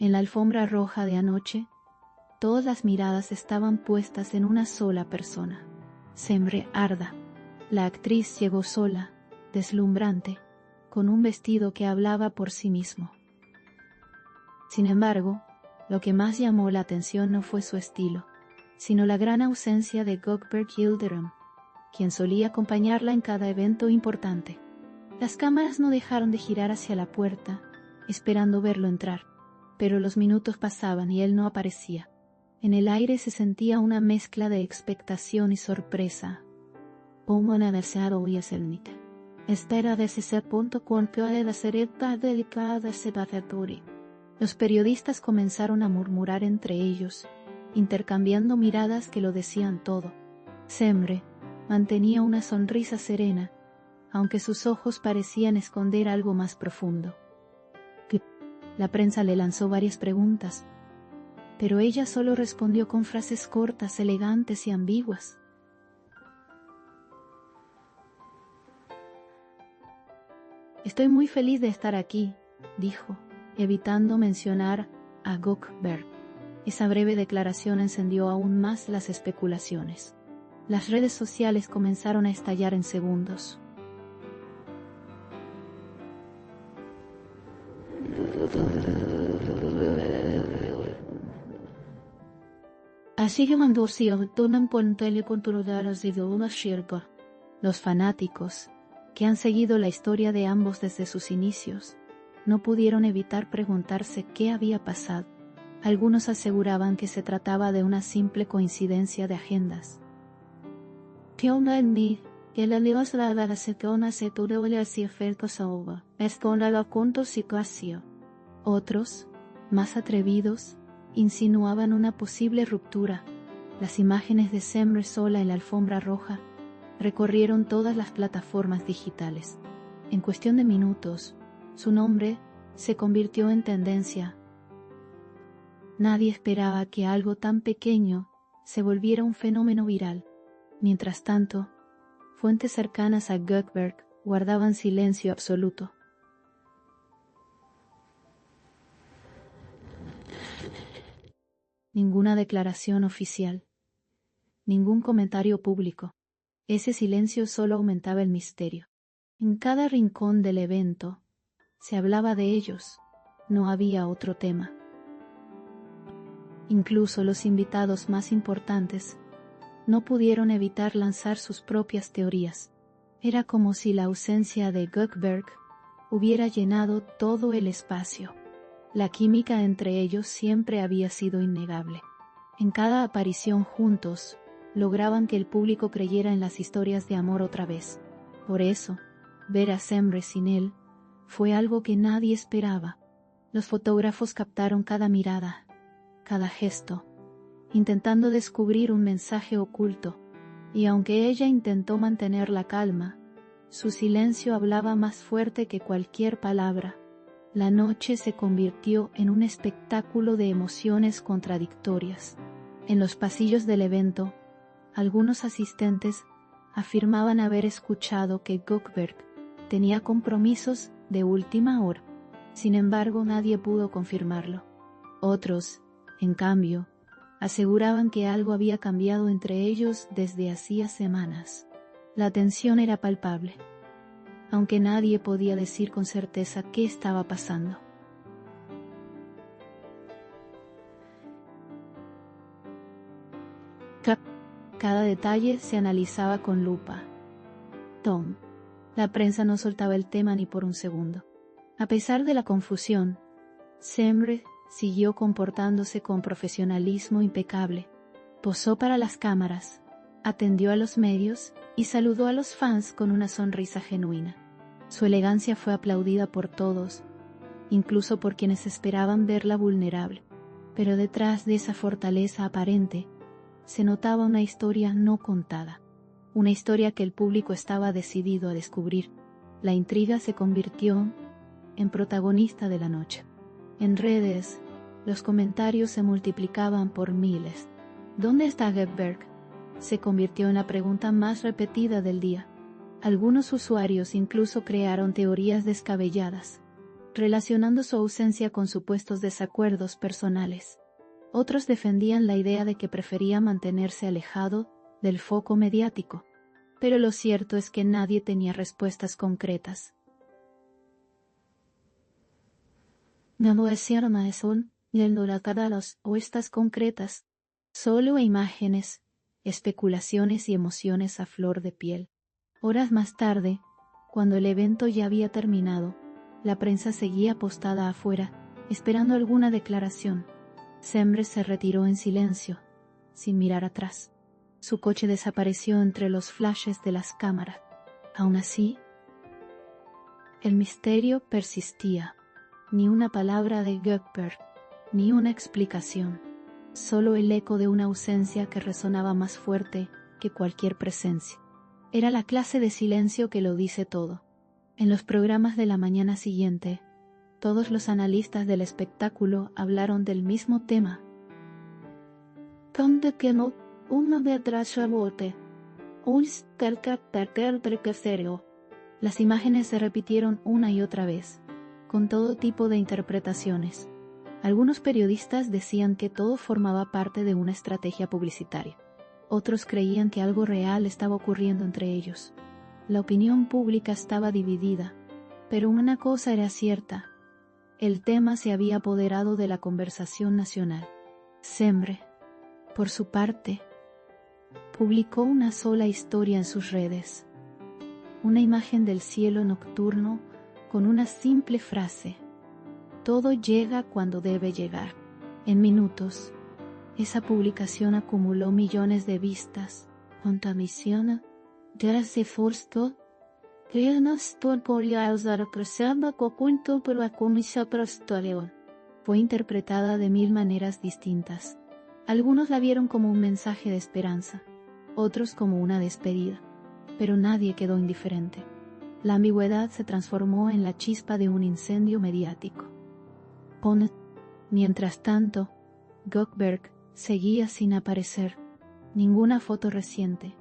En la alfombra roja de anoche, todas las miradas estaban puestas en una sola persona, Semre Arda. La actriz llegó sola, deslumbrante, con un vestido que hablaba por sí mismo. Sin embargo, lo que más llamó la atención no fue su estilo, sino la gran ausencia de Gökberg Yildirim, quien solía acompañarla en cada evento importante. Las cámaras no dejaron de girar hacia la puerta, esperando verlo entrar, pero los minutos pasaban y él no aparecía. En el aire se sentía una mezcla de expectación y sorpresa. Espera de ese punto con que la seriedad delicada se va a hacer. Los periodistas comenzaron a murmurar entre ellos, intercambiando miradas que lo decían todo. Semre mantenía una sonrisa serena, aunque sus ojos parecían esconder algo más profundo. La prensa le lanzó varias preguntas, pero ella solo respondió con frases cortas, elegantes y ambiguas. Estoy muy feliz de estar aquí, dijo, evitando mencionar a Gökberg. Esa breve declaración encendió aún más las especulaciones. Las redes sociales comenzaron a estallar en segundos. Los fanáticos, que han seguido la historia de ambos desde sus inicios, no pudieron evitar preguntarse qué había pasado. Algunos aseguraban que se trataba de una simple coincidencia de agendas. Otros, más atrevidos, insinuaban una posible ruptura. Las imágenes de Semre sola en la alfombra roja recorrieron todas las plataformas digitales. En cuestión de minutos, su nombre se convirtió en tendencia. Nadie esperaba que algo tan pequeño se volviera un fenómeno viral. Mientras tanto, fuentes cercanas a Gökberg guardaban silencio absoluto. Ninguna declaración oficial, ningún comentario público. Ese silencio solo aumentaba el misterio. En cada rincón del evento se hablaba de ellos, no había otro tema. Incluso los invitados más importantes no pudieron evitar lanzar sus propias teorías. Era como si la ausencia de Gökberg hubiera llenado todo el espacio. La química entre ellos siempre había sido innegable. En cada aparición juntos, lograban que el público creyera en las historias de amor otra vez. Por eso, ver a Semre sin él fue algo que nadie esperaba. Los fotógrafos captaron cada mirada, cada gesto, intentando descubrir un mensaje oculto, y aunque ella intentó mantener la calma, su silencio hablaba más fuerte que cualquier palabra. La noche se convirtió en un espectáculo de emociones contradictorias. En los pasillos del evento, algunos asistentes afirmaban haber escuchado que Gökberg tenía compromisos de última hora. Sin embargo, nadie pudo confirmarlo. Otros, en cambio, aseguraban que algo había cambiado entre ellos desde hacía semanas. La tensión era palpable, aunque nadie podía decir con certeza qué estaba pasando. Cada detalle se analizaba con lupa. La prensa no soltaba el tema ni por un segundo. A pesar de la confusión, Semre siguió comportándose con profesionalismo impecable. Posó para las cámaras, atendió a los medios y saludó a los fans con una sonrisa genuina. Su elegancia fue aplaudida por todos, incluso por quienes esperaban verla vulnerable. Pero detrás de esa fortaleza aparente, se notaba una historia no contada. Una historia que el público estaba decidido a descubrir. La intriga se convirtió en protagonista de la noche. En redes, los comentarios se multiplicaban por miles. ¿Dónde está Gökberg? Se convirtió en la pregunta más repetida del día. Algunos usuarios incluso crearon teorías descabelladas. relacionando su ausencia con supuestos desacuerdos personales. Otros defendían la idea de que prefería mantenerse alejado del foco mediático, pero lo cierto es que nadie tenía respuestas concretas. No decían las respuestas concretas, solo imágenes, especulaciones y emociones a flor de piel. Horas más tarde, cuando el evento ya había terminado, la prensa seguía postada afuera, esperando alguna declaración. Sembre se retiró en silencio, sin mirar atrás. Su coche desapareció entre los flashes de las cámaras. Aún así, el misterio persistía. Ni una palabra de Gökberg, ni una explicación. Solo el eco de una ausencia que resonaba más fuerte que cualquier presencia. Era la clase de silencio que lo dice todo. En los programas de la mañana siguiente, todos los analistas del espectáculo hablaron del mismo tema. Las imágenes se repitieron una y otra vez, con todo tipo de interpretaciones. Algunos periodistas decían que todo formaba parte de una estrategia publicitaria. Otros creían que algo real estaba ocurriendo entre ellos. La opinión pública estaba dividida, pero una cosa era cierta: el tema se había apoderado de la conversación nacional. Sembre, por su parte, publicó una sola historia en sus redes. Una imagen del cielo nocturno con una simple frase: todo llega cuando debe llegar. En minutos, esa publicación acumuló millones de vistas. Fue interpretada de 1000 maneras distintas. Algunos la vieron como un mensaje de esperanza, otros como una despedida, pero nadie quedó indiferente. La ambigüedad se transformó en la chispa de un incendio mediático. Mientras tanto, Gökberg seguía sin aparecer. Ninguna foto reciente,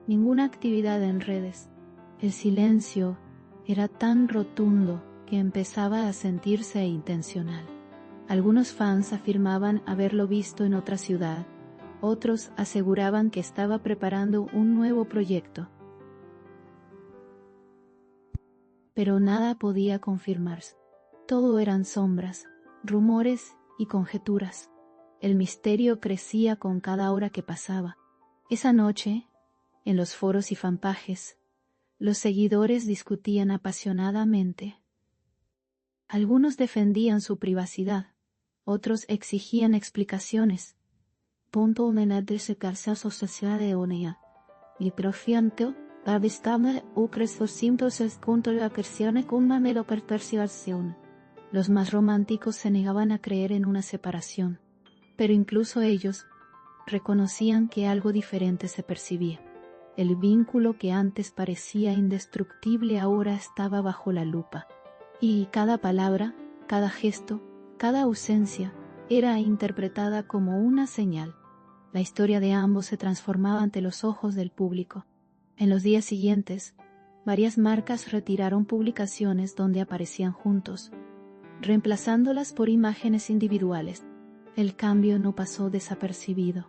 ninguna actividad en redes. El silencio era tan rotundo que empezaba a sentirse intencional. Algunos fans afirmaban haberlo visto en otra ciudad, otros aseguraban que estaba preparando un nuevo proyecto. Pero nada podía confirmarse. Todo eran sombras, rumores y conjeturas. El misterio crecía con cada hora que pasaba. Esa noche, en los foros y fanpages, los seguidores discutían apasionadamente. Algunos defendían su privacidad, otros exigían explicaciones. Los más románticos se negaban a creer en una separación, pero incluso ellos reconocían que algo diferente se percibía. El vínculo que antes parecía indestructible ahora estaba bajo la lupa, y cada palabra, cada gesto, cada ausencia era interpretada como una señal. La historia de ambos se transformaba ante los ojos del público. En los días siguientes, varias marcas retiraron publicaciones donde aparecían juntos, reemplazándolas por imágenes individuales. El cambio no pasó desapercibido.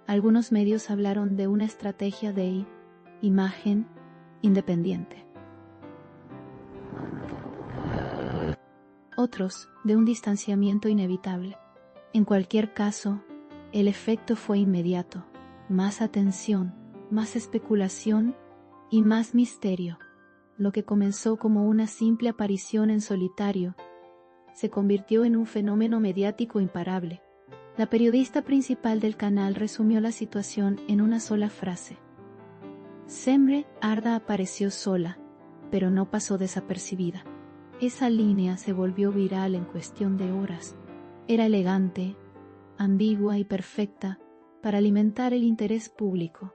Algunos medios hablaron de una estrategia de imagen independiente. Otros, de un distanciamiento inevitable. En cualquier caso, el efecto fue inmediato: más atención, más especulación y más misterio. Lo que comenzó como una simple aparición en solitario se convirtió en un fenómeno mediático imparable. La periodista principal del canal resumió la situación en una sola frase: Sembre Arda apareció sola, pero no pasó desapercibida. Esa línea se volvió viral en cuestión de horas. Era elegante, ambigua y perfecta para alimentar el interés público.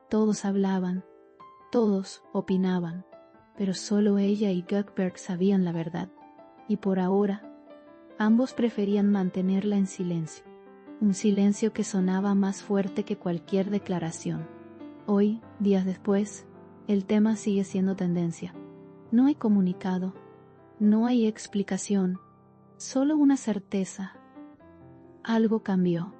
Todos hablaban, todos opinaban, pero solo ella y Gökberg sabían la verdad, y por ahora, ambos preferían mantenerla en silencio. Un silencio que sonaba más fuerte que cualquier declaración. Hoy, días después, el tema sigue siendo tendencia. No hay comunicado, No hay explicación, solo una certeza. Algo cambió.